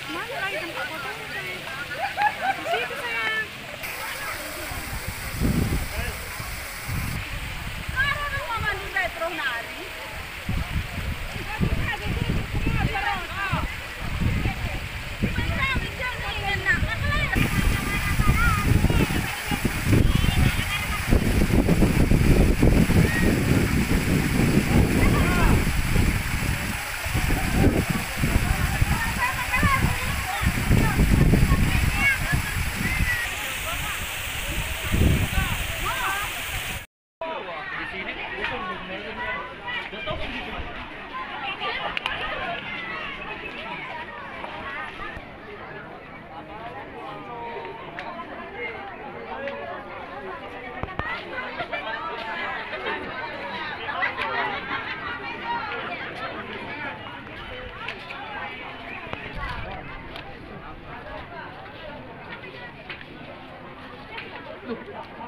Mana lagi tempat fotonya, sayang? Di situ, sayang. Karena mama di metro nari.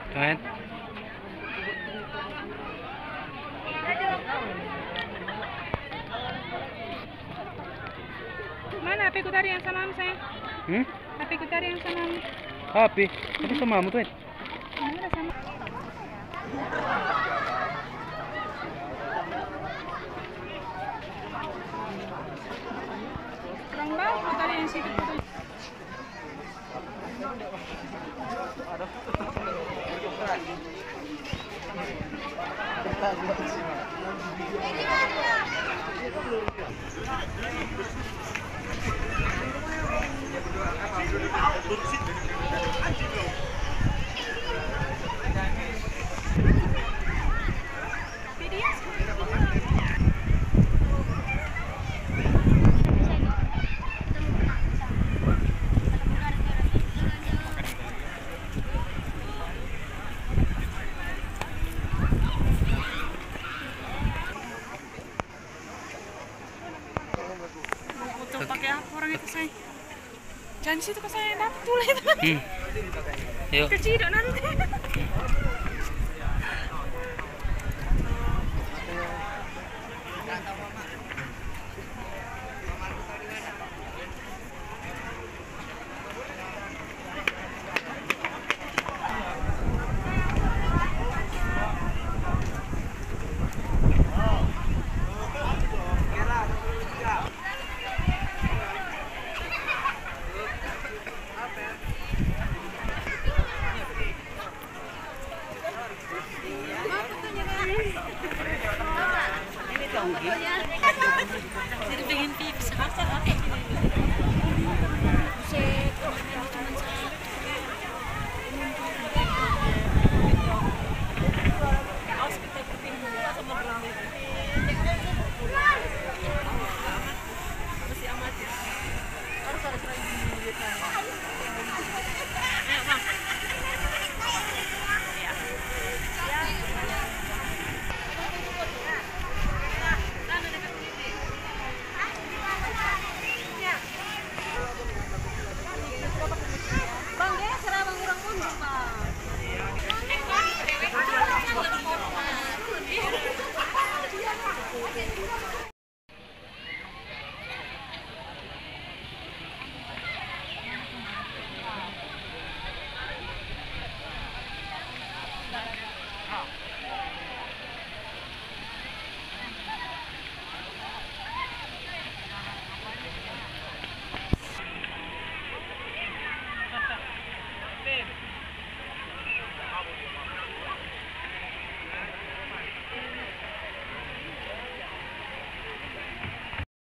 Kan? Mana HP ku tadi yang samamu, sayang? HP ku tadi yang samamu. HP? Tapi samamu tuh. Mana sama? Kurang bagus tadi yang situ foto. Foto pakai apa orang itu, sayang? Jangan situ ke saya, dapat tulis. Yuk. Kecil nanti.